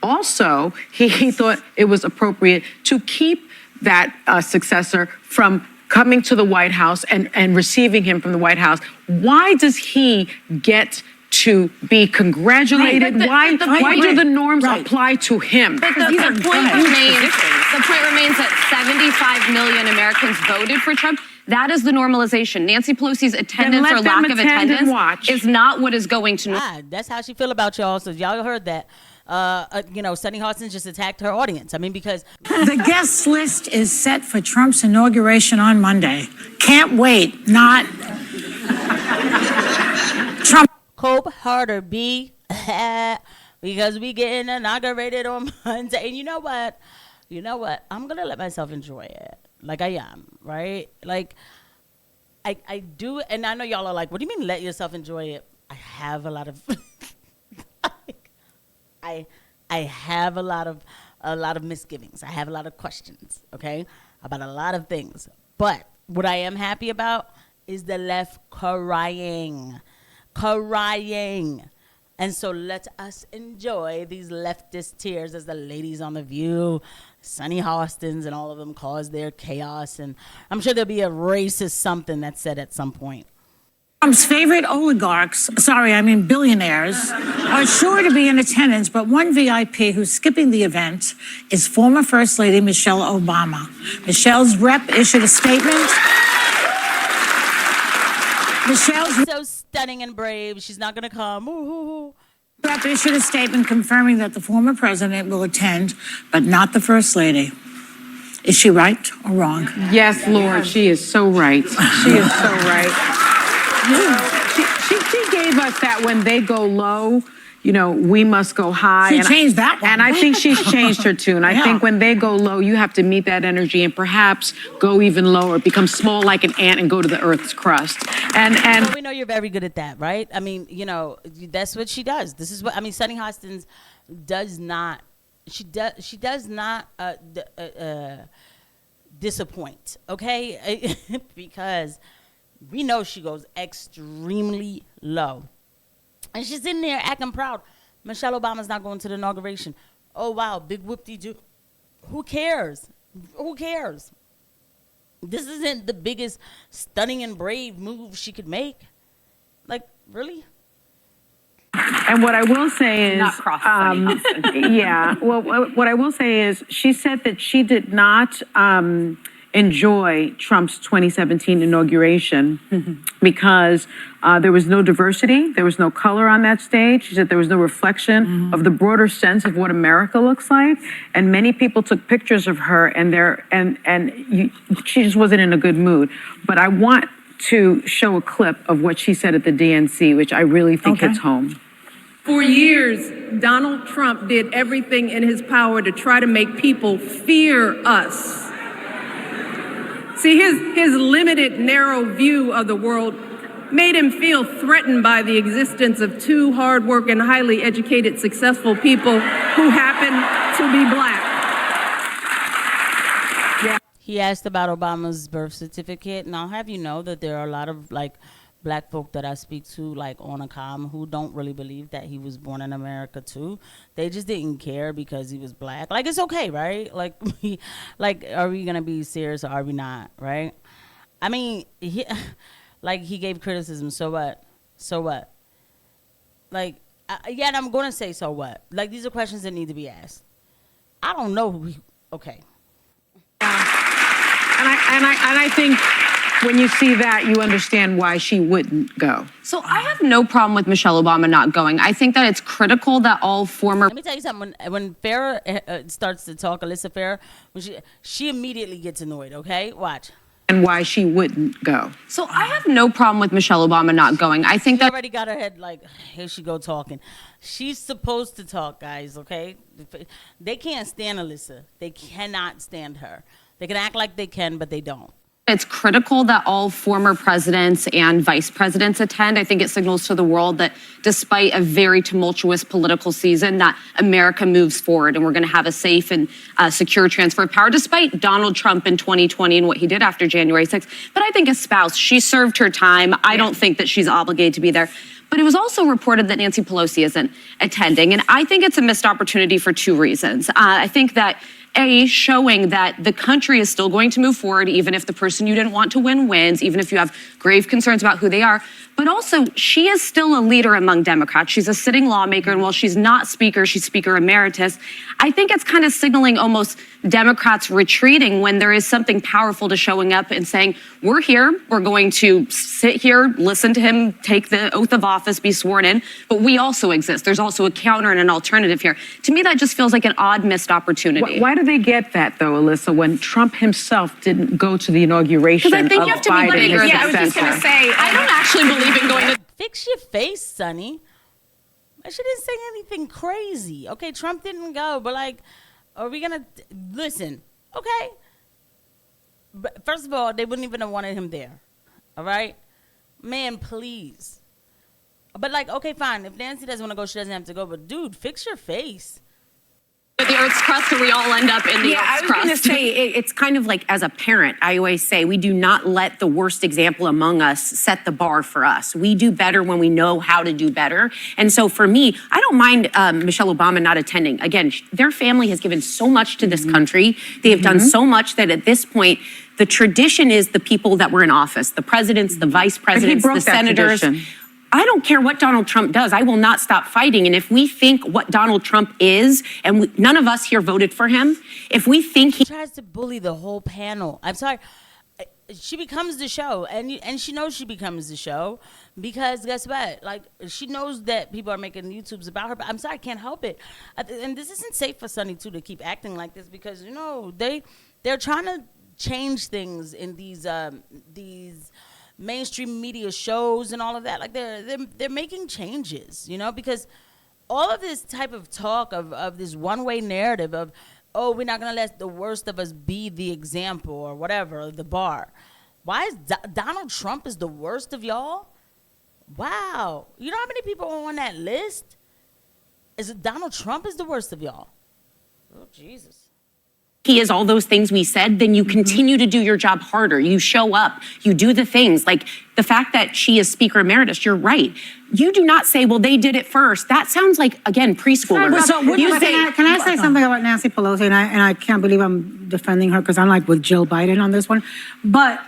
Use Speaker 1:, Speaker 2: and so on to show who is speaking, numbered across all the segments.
Speaker 1: also, he thought it was appropriate to keep that successor from coming to the White House and receiving him from the White House. Why does he get to be congratulated? Why do the norms apply to him?
Speaker 2: But the point remains that 75 million Americans voted for Trump. That is the normalization. Nancy Pelosi's attendance or lack of attendance is not what is going to.
Speaker 3: That's how she feel about y'all. So y'all heard that. Sunny Hostin just attacked her audience. I mean, because
Speaker 4: the guest list is set for Trump's inauguration on Monday. Can't wait. Not Trump.
Speaker 3: Hope harder, B, because we getting inaugurated on Monday. And you know what? I'm gonna let myself enjoy it, like I am, right? Like I do, and I know y'all are like, "What do you mean, let yourself enjoy it?" I have a lot of. I have a lot of misgivings. I have a lot of questions, okay, about a lot of things. But what I am happy about is the left crying. And so let us enjoy these leftist tears as the ladies on The View, Sunny Hostins, and all of them cause their chaos. And I'm sure there'll be a racist something that's said at some point.
Speaker 4: Trump's favorite oligarchs, billionaires, are sure to be in attendance, but one VIP who's skipping the event is former First Lady Michelle Obama. Michelle's rep issued a statement. Michelle's
Speaker 3: so stunning and brave. She's not going to come. Ooh.
Speaker 4: Rep issued a statement confirming that the former president will attend, but not the First Lady. Is she right or wrong?
Speaker 1: Yes, Lord, she is so right. She is so right. She gave us that when they go low, we must go high.
Speaker 4: She changed that one.
Speaker 1: And I think she's changed her tune. I think when they go low, you have to meet that energy and perhaps go even lower, become small like an ant and go to the earth's crust. And
Speaker 3: well, we know you're very good at that, right? I mean, that's what she does. This is what, Sunny Hostin does not, she does not disappoint, okay? Because we know she goes extremely low. And she's in there acting proud. Michelle Obama's not going to the inauguration. Oh, wow, big whoop-de-doo. Who cares? Who cares? This isn't the biggest stunning and brave move she could make. Like, really?
Speaker 1: And what I will say is,
Speaker 2: what
Speaker 1: I will say is, she said that she did not enjoy Trump's 2017 inauguration because there was no diversity, there was no color on that stage. She said there was no reflection of the broader sense of what America looks like, and many people took pictures of her, she just wasn't in a good mood. But I want to show a clip of what she said at the DNC, which I really think hits home.
Speaker 5: For years, Donald Trump did everything in his power to try to make people fear us. See, his limited, narrow view of the world made him feel threatened by the existence of two hardworking, highly educated, successful people who happen to be black.
Speaker 3: Yeah. He asked about Obama's birth certificate, and I'll have you know that there are a lot of black folk that I speak to, on a comm, who don't really believe that he was born in America too. They just didn't care because he was black. It's okay, right? Are we gonna be serious or are we not, right? I mean, he gave criticism. So what? And I'm gonna say so what? These are questions that need to be asked. I don't know who. Okay.
Speaker 1: And I think. When you see that, you understand why she wouldn't go.
Speaker 2: So I have no problem with Michelle Obama not going. I think that it's critical that all former...
Speaker 3: Let me tell you something. When Farrah starts to talk, Alyssa Farrah, she immediately gets annoyed, okay? Watch.
Speaker 1: And why she wouldn't go.
Speaker 2: So I have no problem with Michelle Obama not going. I think that...
Speaker 3: already got her head here she go talking. She's supposed to talk, guys, okay? They can't stand Alyssa. They cannot stand her. They can act like they can, but they don't.
Speaker 2: It's critical that all former presidents and vice presidents attend. I think it signals to the world that despite a very tumultuous political season, that America moves forward and we're going to have a safe and secure transfer of power, despite Donald Trump in 2020 and what he did after January 6th. But I think a spouse, she served her time. I don't think that she's obligated to be there. But it was also reported that Nancy Pelosi isn't attending. And I think it's a missed opportunity for two reasons. I think that showing that the country is still going to move forward, even if the person you didn't want to win wins, even if you have grave concerns about who they are. But also, she is still a leader among Democrats. She's a sitting lawmaker, and while she's not Speaker, she's Speaker Emeritus. I think it's kind of signaling almost Democrats retreating when there is something powerful to showing up and saying, we're here, we're going to sit here, listen to him take the oath of office, be sworn in, but we also exist. There's also a counter and an alternative here. To me, that just feels like an odd missed opportunity.
Speaker 1: Why do they get that, though, Alyssa, when Trump himself didn't go to the inauguration
Speaker 2: Because I think
Speaker 1: of
Speaker 2: you have to
Speaker 1: Biden?
Speaker 2: be bigger.
Speaker 6: Yeah, I was just going to say,
Speaker 2: I don't actually believe in going to...
Speaker 3: Fix your face, Sunny. She didn't say anything crazy. Okay, Trump didn't go, but like, are we gonna listen? Okay. But first of all, they wouldn't even have wanted him there. All right, man, please. But like, okay, fine. If Nancy doesn't want to go, she doesn't have to go. But dude, fix your face.
Speaker 2: The Earth's crust, or we all end up in the
Speaker 6: yeah, I
Speaker 2: Earth's
Speaker 6: was going to
Speaker 2: crust.
Speaker 6: say, it's kind of like as a parent, I always say, we do not let the worst example among us set the bar for us. We do better when we know how to do better. And so for me, I don't mind Michelle Obama not attending. Again, their family has given so much to this country. They have done so much that at this point, the tradition is the people that were in office, the presidents, the vice presidents, the senators. I don't care what Donald Trump does. I will not stop fighting. And if we think what Donald Trump is, and none of us here voted for him, if we think he
Speaker 3: tries to bully the whole panel, I'm sorry, she becomes the show, and she knows she becomes the show because guess what? Like, she knows that people are making YouTubes about her. But I'm sorry, I can't help it. And this isn't safe for Sunny too to keep acting like this because they're trying to change things in these mainstream media shows and all of that. Like they're making changes, because all of this type of talk of this one-way narrative of, oh, we're not going to let the worst of us be the example or whatever, the bar. Why is Donald Trump is the worst of y'all? Wow. You know how many people are on that list? Is it Donald Trump is the worst of y'all? Oh, Jesus.
Speaker 6: he is all those things we said, then you continue to do your job harder. You show up, you do the things. Like the fact that she is Speaker Emeritus, you're right. You do not say, well, they did it first. That sounds like, again, preschooler.
Speaker 7: So can I say something about Nancy Pelosi? And I can't believe I'm defending her because I'm like with Jill Biden on this one. But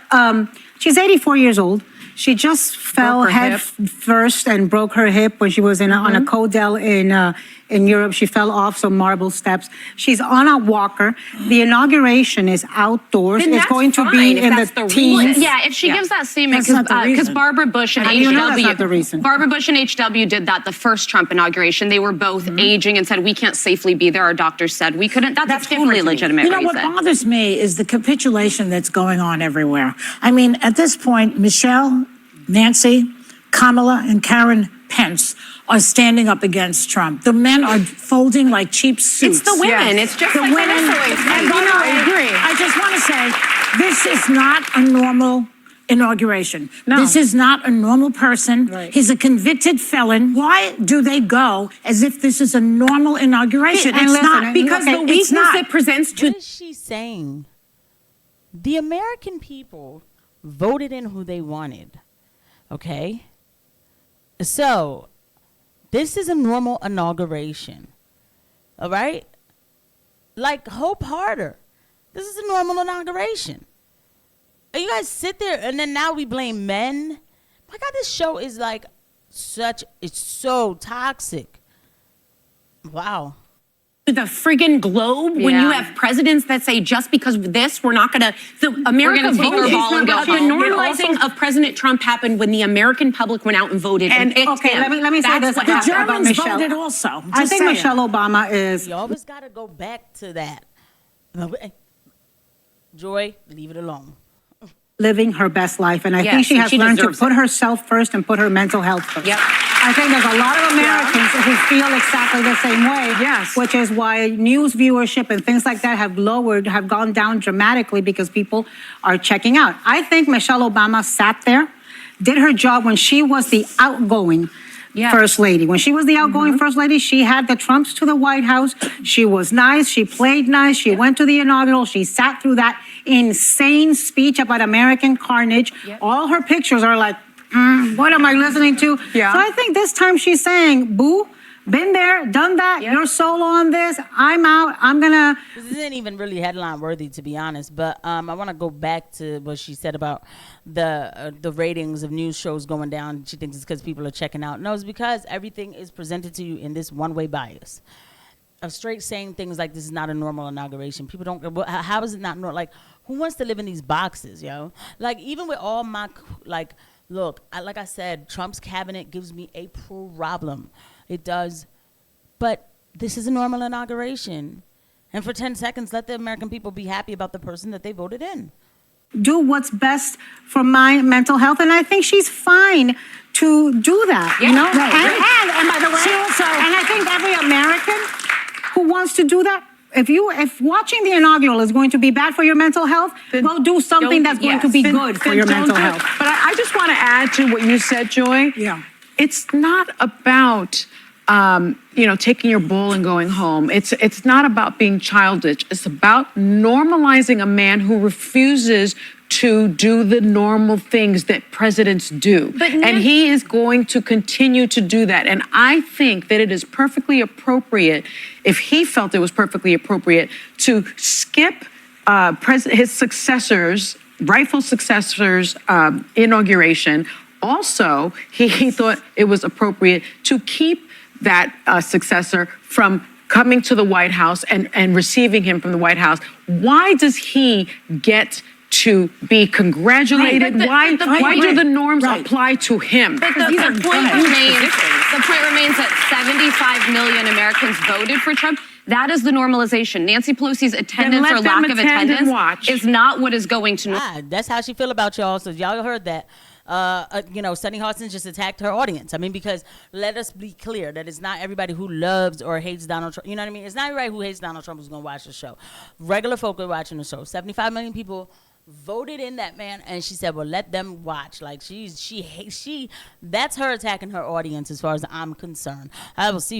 Speaker 7: she's 84 years old. She just fell head first and broke her hip when she was on a Codell in Europe. She fell off some marble steps. She's on a walker. The inauguration is outdoors.
Speaker 6: Then
Speaker 7: it's going to be in the teens.
Speaker 2: Yeah, if she gives that statement,
Speaker 7: That's not the
Speaker 2: because
Speaker 7: reason.
Speaker 2: Barbara Bush and
Speaker 7: How do you know that's not the reason?
Speaker 2: Barbara Bush and HW did that the first Trump inauguration. They were both aging and said, we can't safely be there. Our doctors said we couldn't. That's a totally legitimate
Speaker 4: You know,
Speaker 2: reason.
Speaker 4: what bothers me is the capitulation that's going on everywhere. I mean, at this point, Michelle, Nancy, Kamala, and Karen Pence are standing up against Trump. The men are folding like cheap suits.
Speaker 6: It's the women. It's just
Speaker 4: the
Speaker 6: like
Speaker 4: women. And I just want to say, this is not a normal inauguration.
Speaker 7: No.
Speaker 4: This is not a normal person.
Speaker 7: Right.
Speaker 4: He's a convicted felon. Why do they go as if this is a normal inauguration?
Speaker 7: And
Speaker 4: It's
Speaker 7: listen,
Speaker 4: not.
Speaker 7: and
Speaker 6: Because
Speaker 4: Okay,
Speaker 6: the
Speaker 4: it's
Speaker 6: weakness
Speaker 4: not.
Speaker 6: it presents to
Speaker 3: What is she saying? The American people voted in who they wanted. Okay? So, this is a normal inauguration. All right? Like, hope harder. This is a normal inauguration. And you guys sit there and then now we blame men. My God, this show is like it's so toxic. Wow.
Speaker 6: the friggin' globe when you have presidents that say just because of this, we're not gonna, the America
Speaker 2: gonna take our
Speaker 6: voted.
Speaker 2: ball and go
Speaker 6: The
Speaker 2: home.
Speaker 6: normalizing of President Trump happened when the American public went out and voted and picked
Speaker 7: okay,
Speaker 6: him.
Speaker 7: let me say
Speaker 6: That's
Speaker 7: this
Speaker 6: what
Speaker 7: about,
Speaker 6: happened.
Speaker 7: about
Speaker 4: Germans
Speaker 7: Michelle.
Speaker 4: voted also.
Speaker 7: I
Speaker 4: Just
Speaker 7: think
Speaker 4: saying.
Speaker 7: Michelle Obama is.
Speaker 3: You always got to go back to that. Joy, leave it alone.
Speaker 7: living her best life. And I
Speaker 6: Yes,
Speaker 7: think she
Speaker 6: and
Speaker 7: has
Speaker 6: she
Speaker 7: learned to
Speaker 6: deserves
Speaker 7: put
Speaker 6: it.
Speaker 7: herself first and put her mental health first.
Speaker 6: Yep.
Speaker 7: I think there's a lot of Americans who feel exactly the same way.
Speaker 1: Yes.
Speaker 7: Which is why news viewership and things like that have gone down dramatically because people are checking out. I think Michelle Obama sat there, did her job when she was the outgoing First Lady. When she was the outgoing First Lady, she had the Trumps to the White House. She was nice. She played nice. She went to the inaugural. She sat through that insane speech about American carnage. All her pictures are like what am I listening to?
Speaker 1: Yeah.
Speaker 7: So I think this time she's saying, boo, been there, done that, you're solo on this, I'm out, I'm gonna.
Speaker 3: This isn't even really headline worthy, to be honest. But I want to go back to what she said about the ratings of news shows going down. She thinks it's because people are checking out. No, it's because everything is presented to you in this one-way bias of straight saying things like this is not a normal inauguration. People don't. How is it not normal? Like, who wants to live in these boxes, yo? Like, even with all my like, look, like I said, Trump's cabinet gives me a problem. It does. But this is a normal inauguration. And for 10 seconds, let the American people be happy about the person that they voted in.
Speaker 7: Do what's best for my mental health, and I think she's fine to do that. You know, and by the way, and I think every American who wants to do that, if watching the inaugural is going to be bad for your mental health, then go do something that's going to be good for your mental health.
Speaker 1: But I just want to add to what you said, Joy.
Speaker 7: Yeah.
Speaker 1: It's not about taking your bull and going home. It's not about being childish. It's about normalizing a man who refuses to do the normal things that presidents do. And he is going to continue to do that. And I think that it is perfectly appropriate, if he felt it was perfectly appropriate, to skip his successors, rightful successors' inauguration. Also, he thought it was appropriate to keep that successor from coming to the White House and receiving him from the White House. Why does he get to be congratulated? Why do the norms apply to him?
Speaker 2: But the point remains that 75 million Americans voted for Trump. That is the normalization. Nancy Pelosi's attendance or lack of attendance is not what is going to.
Speaker 3: That's how she feel about y'all. So y'all heard that. Sunny Hostin just attacked her audience. I mean, because let us be clear that it's not everybody who loves or hates Donald Trump. You know what I mean? It's not everybody who hates Donald Trump who's going to watch the show. Regular folk are watching the show. 75 million people voted in that man, and she said, well, let them watch. Like, that's her attacking her audience as far as I'm concerned. I will see you guys.